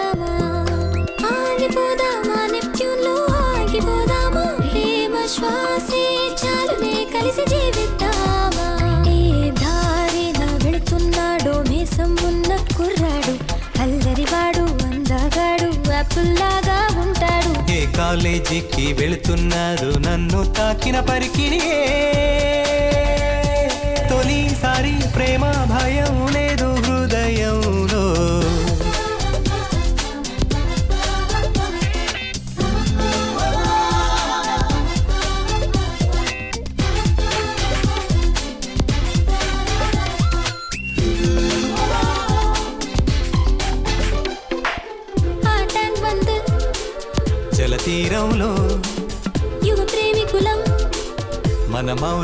ఆగిపోదామా ఆగిపోదామా నెప్ట్యూన్లో ఆగిపోదామా ప్రేమ శ్వాసే చాలునే కలిసి జీవిద్దామా ఏ దారిన వెళుతున్నాడో మీసం ఉన్న కుర్రాడు అల్లరివాడు అందగాడు యాపిల్లాగా ఉంటాడు ఏ కాలేజీకి వెళుతున్నాడు నన్ను తాకిన పరికిణియే తొలిసారి ప్రేమ భయం లేదు హృదయంలో జలతీరంలో యువ ప్రేమికులం మనమౌ